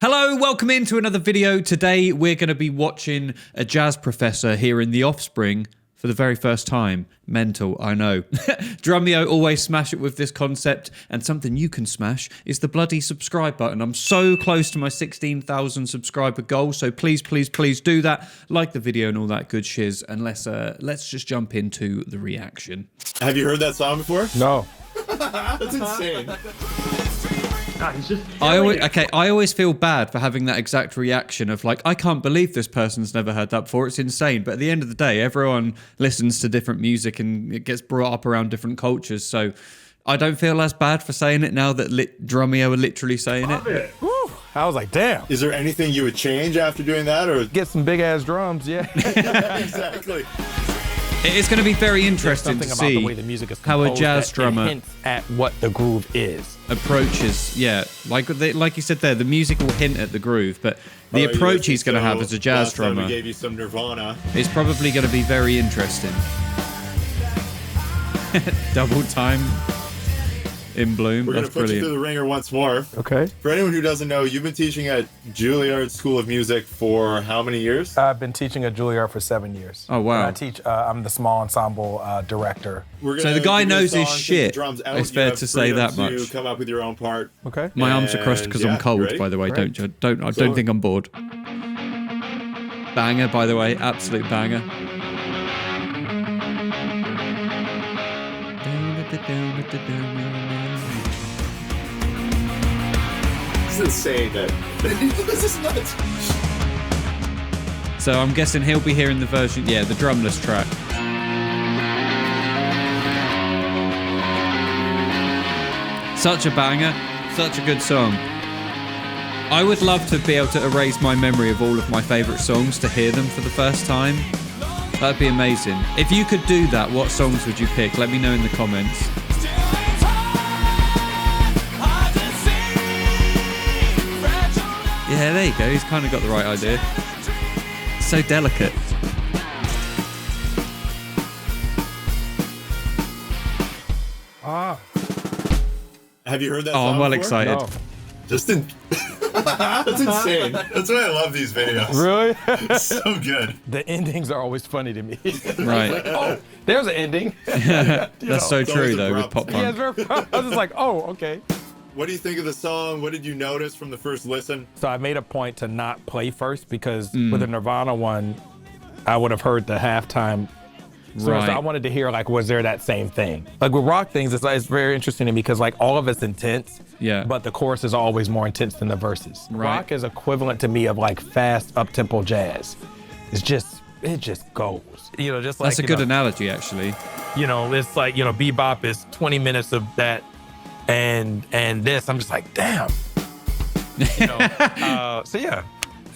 Hello, welcome into another video. Today we're going to be watching a jazz professor here in the Offspring for the very first time. Mental, I know. Drumeo always smash it with this concept, and something you can smash is the bloody subscribe button. I'm so close to my 16,000 subscriber goal, so please do that. Like the video and all that good shiz, and let's just jump into the reaction. Have you heard that song before? No. That's insane. I always feel bad for having that exact reaction of like, I can't believe this person's never heard that before. It's insane. But at the end of the day, everyone listens to different music and it gets brought up around different cultures. So I don't feel as bad for saying it now that Drumeo are literally saying it. Woo. I was like, damn. Is there anything you would change after doing that, or Get some big ass drums, yeah. exactly? It is going to be very interesting to see the way the music is how a jazz that drummer hints at what the groove is. approaches. Yeah, like you said there, the music will hint at the groove, but the approach he's going to have as a jazz drummer we gave you some Nirvana. is probably going to be very interesting. Double time in bloom. We're going That's to put you brilliant. through the ringer once more. Okay. For anyone who doesn't know, you've been teaching at Juilliard School of Music for how many years? I've been teaching at Juilliard for 7 years. Oh, wow. And I teach, I'm the small ensemble director. So the guy knows his shit. It's fair to say that much. You come up with your own part. Okay. My arms are crossed because I'm cold, ready? by the way. Right. I don't think I'm bored. Banger, by the way, absolute banger. This is insane. This is nuts. So I'm guessing he'll be hearing the version, yeah, the drumless track. Such a banger, such a good song. I would love to be able to erase my memory of all of my favourite songs to hear them for the first time. That'd be amazing. If you could do that, what songs would you pick? Let me know in the comments. Yeah, there you go. He's kind of got the right idea. So delicate. Ah. Have you heard that Oh, song I'm well before? excited. No. That's insane. That's why I love these videos. Really? It's so good. The endings are always funny to me. Right. Like, oh, there's an ending. That's so it's true, always though, with abrupt. pop Yeah, it's punk. very, I was just like, oh, okay. What do you think of the song? What did you notice from the first listen? So I made a point to not play first because with the Nirvana one, I would have heard the halftime. So Right. I wanted to hear, like, was there that same thing? Like with rock things, it's very interesting to me because like all of it's intense, Yeah. but the chorus is always more intense than the verses. Right. Rock is equivalent to me of like fast up-tempo jazz. It just goes. You know, just like That's a good analogy, actually. you know, it's like, you know, bebop is 20 minutes of that and this, I'm just like, damn. You know, so yeah,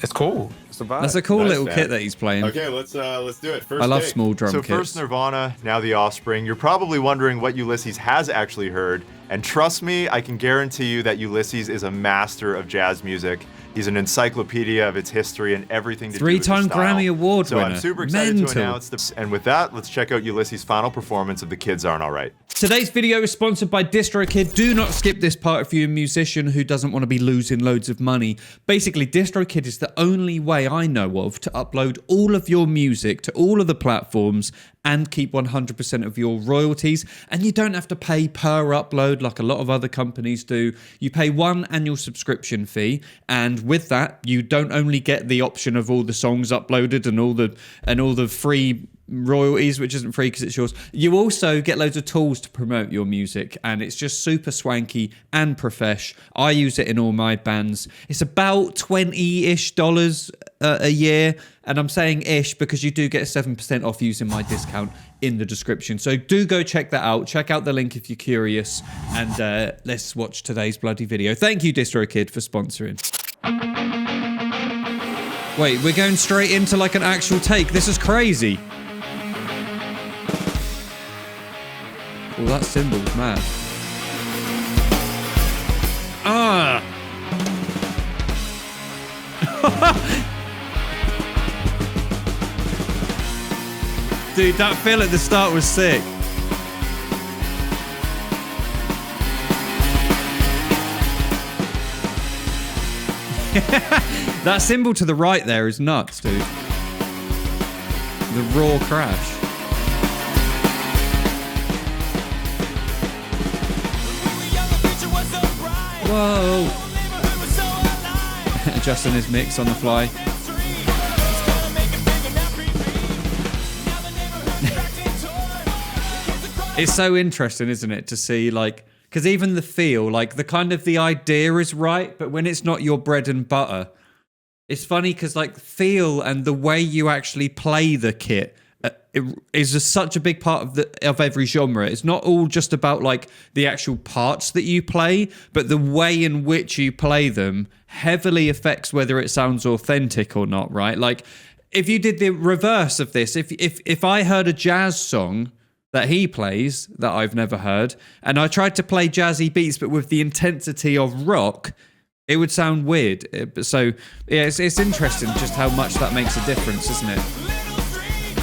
it's cool. It's a vibe. That's a cool Nice, little man. kit that he's playing. Okay, let's do it. First I love take. small drum So kits. first Nirvana, now the Offspring. You're probably wondering what Ulysses has actually heard. And trust me, I can guarantee you that Ulysses is a master of jazz music. He's an encyclopedia of its history and everything to do with its Three-time style. Grammy Award So winner. I'm super excited Mental. to announce this. And with that, let's check out Ulysses' final performance of The Kids Aren't Alright. Today's video is sponsored by DistroKid. Do not skip this part if you're a musician who doesn't want to be losing loads of money. Basically, DistroKid is the only way I know of to upload all of your music to all of the platforms and keep 100% of your royalties. And you don't have to pay per upload like a lot of other companies do. You pay one annual subscription fee, and with that, you don't only get the option of all the songs uploaded and all the free royalties, which isn't free because it's yours. You also get loads of tools to promote your music, and it's just super swanky and profesh. I use it in all my bands. It's about $20-ish a year, and I'm saying ish because you do get 7% off using my discount in the description. So do go check that out. Check out the link if you're curious, and let's watch today's bloody video. Thank you, DistroKid, for sponsoring. Wait, we're going straight into like an actual take. This is crazy. Oh, that cymbal's mad. Ah! Dude, that fill at the start was sick. That cymbal to the right there is nuts, dude. The raw crash. Whoa. Adjusting his mix on the fly. It's so interesting, isn't it, to see, like, because even the feel, like, the kind of the idea is right, but when it's not your bread and butter, it's funny because, like, feel and the way you actually play the kit is such a big part of every genre. It's not all just about, like, the actual parts that you play, but the way in which you play them heavily affects whether it sounds authentic or not, right? Like, if you did the reverse of this, if I heard a jazz song that he plays that I've never heard, and I tried to play jazzy beats but with the intensity of rock, it would sound weird. So yeah, it's interesting just how much that makes a difference, isn't it?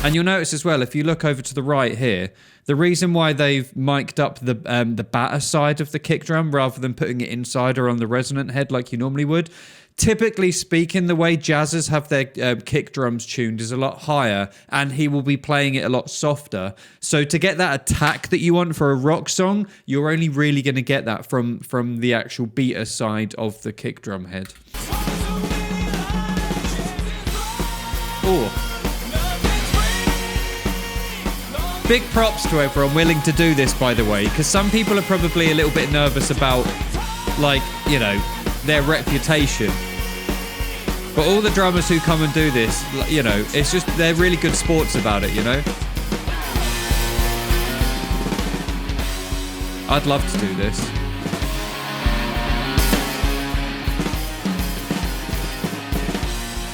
And you'll notice as well, if you look over to the right here, the reason why they've mic'd up the batter side of the kick drum rather than putting it inside or on the resonant head like you normally would, typically speaking, the way jazzers have their kick drums tuned is a lot higher, and he will be playing it a lot softer. So to get that attack that you want for a rock song, you're only really going to get that from the actual beater side of the kick drum head. Oh. Big props to everyone willing to do this, by the way, because some people are probably a little bit nervous about, like, you know, their reputation. But all the drummers who come and do this, you know, it's just, they're really good sports about it, you know? I'd love to do this.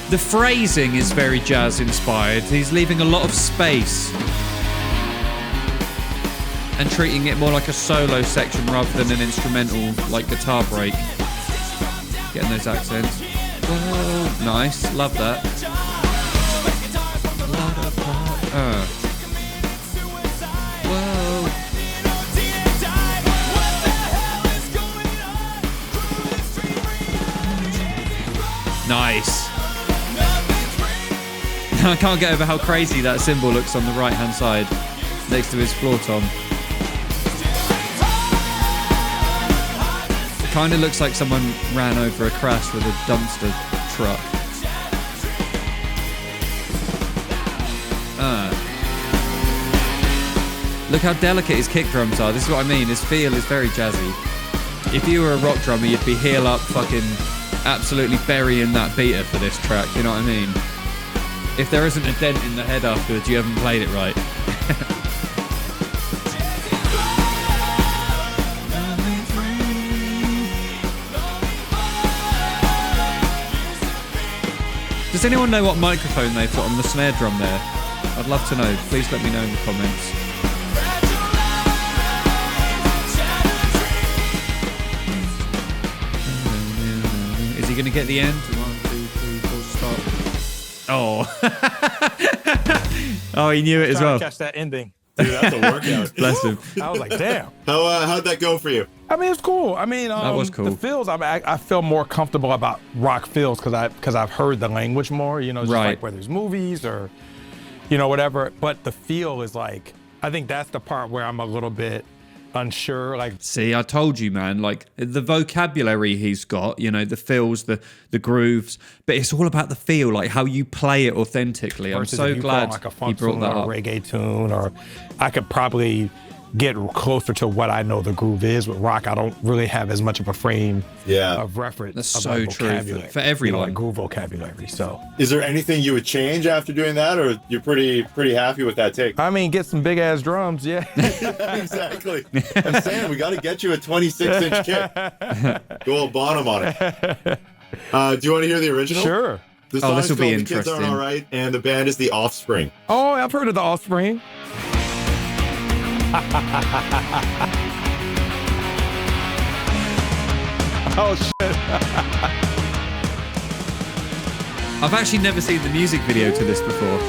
The phrasing is very jazz inspired. He's leaving a lot of space and treating it more like a solo section rather than an instrumental, like guitar break. Getting those accents. Whoa, nice, love that. Whoa. Nice. I can't get over how crazy that cymbal looks on the right hand side next to his floor tom. Kind of looks like someone ran over a crash with a dumpster truck. Look how delicate his kick drums are. This is what I mean. His feel is very jazzy. If you were a rock drummer, you'd be heel up, fucking absolutely burying that beater for this track. You know what I mean? If there isn't a dent in the head afterwards, you haven't played it right. Does anyone know what microphone they've got on the snare drum there? I'd love to know. Please let me know in the comments. Is he going to get the end? 1, 2, 3, 4, start. Oh. Oh, he knew it as well. Catch that ending. Dude, that's a workout. Bless him. I was like, damn. How'd that go for you? I mean, it's cool. I mean, that was cool. The feels, I feel more comfortable about rock feels because I've heard the language more, you know, just like whether it's movies or, you know, whatever. But the feel is like, I think that's the part where I'm a little bit unsure. Like, see, I told you, man, like the vocabulary he's got, you know, the feels, the grooves, but it's all about the feel, like how you play it authentically. I'm so glad like a he brought that up. Or a reggae tune, or I could probably get closer to what I know the groove is. With rock, I don't really have as much of a frame of reference. That's so true for everyone. You know, like groove vocabulary. So, is there anything you would change after doing that, or you're pretty happy with that take? I mean, get some big ass drums, yeah. Exactly. I'm saying we got to get you a 26-inch kick. Go all bottom on it. Do you want to hear the original? Sure. The song this will be The Kids Aren't interesting. All Right, and the band is the Offspring. Oh, I've heard of the Offspring. Oh shit. I've actually never seen the music video to this before.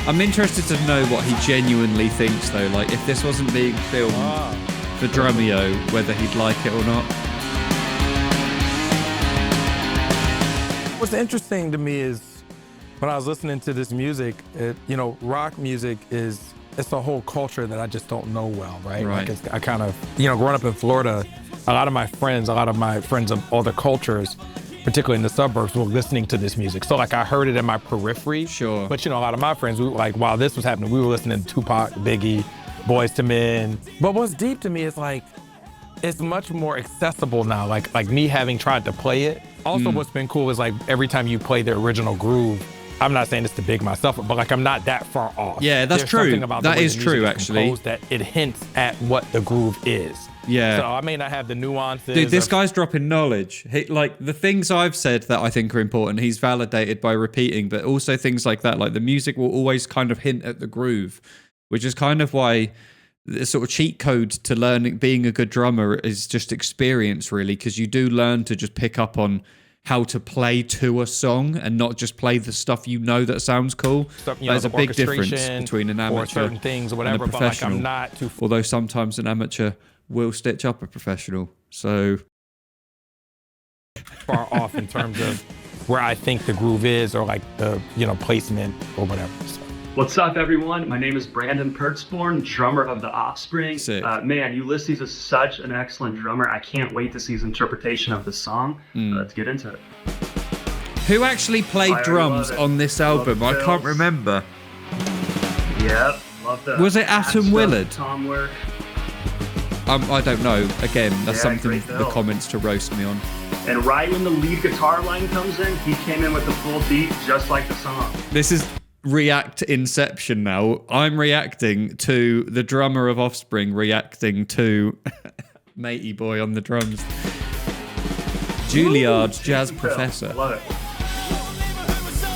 I'm interested to know what he genuinely thinks, though. Like, if this wasn't being filmed for Drumeo, whether he'd like it or not. What's interesting to me is when I was listening to this music, rock music it's a whole culture that I just don't know well, right? Right. Like I kind of, growing up in Florida, a lot of my friends of other cultures, particularly in the suburbs, were listening to this music. So like I heard it in my periphery. Sure. But a lot of my friends, while this was happening, we were listening to Tupac, Biggie, Boyz II Men. But what's deep to me is like, it's much more accessible now. Like me having tried to play it. Also, what's been cool is like every time you play the original groove, I'm not saying this to big myself, but like I'm not that far off. Yeah, that's There's true. something about That the way is the music true, is actually. composed that it hints at what the groove is. Yeah. So I may not have the nuances. Dude, this guy's dropping knowledge. Like, the things I've said that I think are important, he's validated by repeating, but also things like that. Like, the music will always kind of hint at the groove, which is kind of why the sort of cheat code to learning, being a good drummer is just experience, really, because you do learn to just pick up on how to play to a song and not just play the stuff that sounds cool. There's a big difference between an amateur or certain things or whatever, and a but like professional. I'm not too Although sometimes an amateur will stitch up a professional. So far off in terms of where I think the groove is or like the placement or whatever. So. What's up, everyone? My name is Brandon Pertzborn, drummer of the Offspring. Man, Ulysses is such an excellent drummer. I can't wait to see his interpretation of the song. Let's get into it. Who actually played drums on this album? I can't remember. Yep, love that. Was it Atom Willard? Tom work. I don't know. Again, that's something great for the comments to roast me on. And right when the lead guitar line comes in, he came in with the full beat, just like the song. This is React Inception now. I'm reacting to the drummer of Offspring reacting to Matey Boy on the drums. Juilliard, jazz professor. I love it.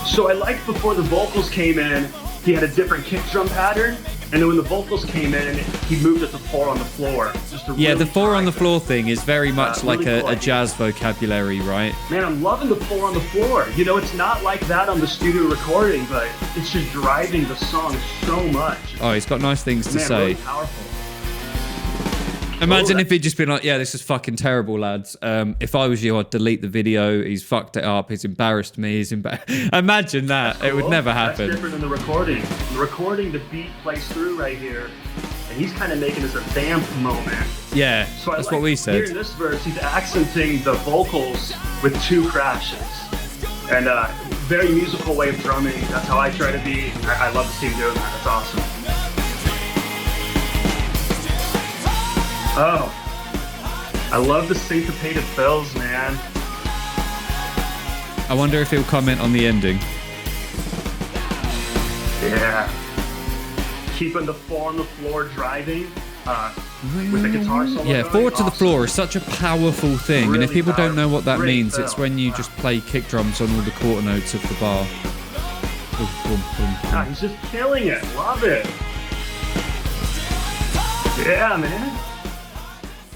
So I liked before the vocals came in, he had a different kick drum pattern. And then when the vocals came in, he moved it to 4 on the floor. The 4 on the floor thing is very much like a jazz vocabulary, right? Man, I'm loving the 4 on the floor. It's not like that on the studio recording, but it's just driving the song so much. Oh, he's got nice things to say. Really powerful. Imagine if he'd just been like, yeah, this is fucking terrible, lads. If I was you, I'd delete the video. He's fucked it up. He's embarrassed me. Imagine that. It would never happen. That's different than the recording. The recording, the beat plays through right here, and he's kind of making this a vamp moment. Yeah, so that's what we said. Here in this verse, he's accenting the vocals with 2 crashes. And very musical way of drumming. That's how I try to be. I love to see him doing that. That's awesome. Oh, I love the syncopated fills, man. I wonder if he'll comment on the ending. Yeah. Keeping the 4 on the floor driving with the guitar solo. Yeah, 4 to the floor is such a powerful thing. Really and if people don't know what that Great means, fill. it's when you just play kick drums on all the quarter notes of the bar. Boom, boom, boom. He's just killing it. Love it. Yeah, man.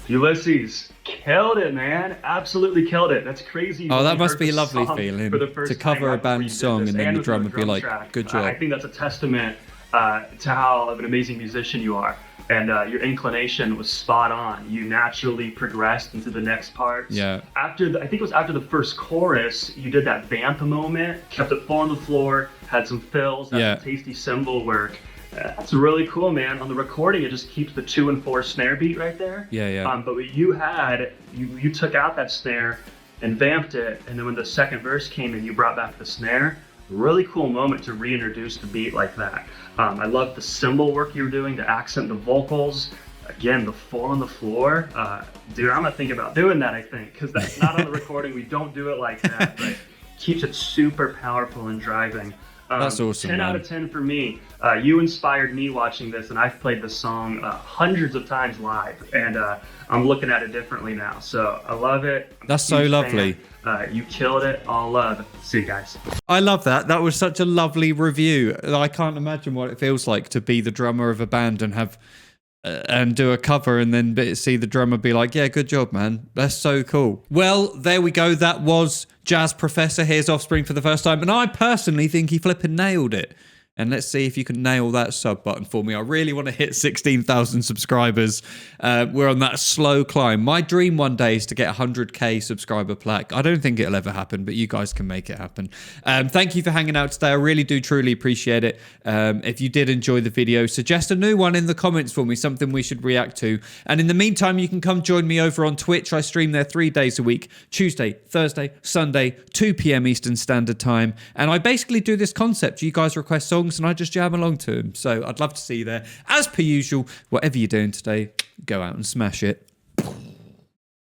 Ulysses killed it, man. Absolutely killed it. That's crazy. Oh, that You must heard be a the lovely song feeling for the first to cover time a right before band you did song this, and then the with drummer the be like, track. good job. I think that's a testament to how of an amazing musician you are. And your inclination was spot on. You naturally progressed into the next parts. Yeah. I think it was after the first chorus, you did that vamp moment, kept it 4 on the floor, had some fills, had some tasty cymbal work. That's really cool, man. On the recording, it just keeps the 2 and 4 snare beat right there. Yeah. But what you had, you took out that snare and vamped it, and then when the second verse came in, you brought back the snare. Really cool moment to reintroduce the beat like that. I love the cymbal work you were doing to accent the vocals. Again, the 4 on the floor. Dude, I'm gonna think about doing that, I think, because that's not on the recording. We don't do it like that, but keeps it super powerful and driving. That's awesome, 10 out of 10 for me. You inspired me watching this, and I've played this song hundreds of times live, and I'm looking at it differently now. So I love it. That's so lovely. You killed it. All love. See you guys. I love that. That was such a lovely review. I can't imagine what it feels like to be the drummer of a band and have and do a cover and then see the drummer be like, yeah, good job, man. That's so cool. Well, there we go. That was Jazz Professor. Here's Offspring for the first time. And I personally think he flipping nailed it. And let's see if you can nail that sub button for me. I really want to hit 16,000 subscribers. We're on that slow climb. My dream one day is to get 100k subscriber plaque. I don't think it'll ever happen, but you guys can make it happen. Thank you for hanging out today. I really do truly appreciate it. If you did enjoy the video, suggest a new one in the comments for me, something we should react to. And in the meantime, you can come join me over on Twitch. I stream there 3 days a week, Tuesday, Thursday, Sunday, 2 p.m. Eastern Standard Time. And I basically do this concept. You guys request songs and I just jam along to them. So I'd love to see you there. As per usual, whatever you're doing today, go out and smash it.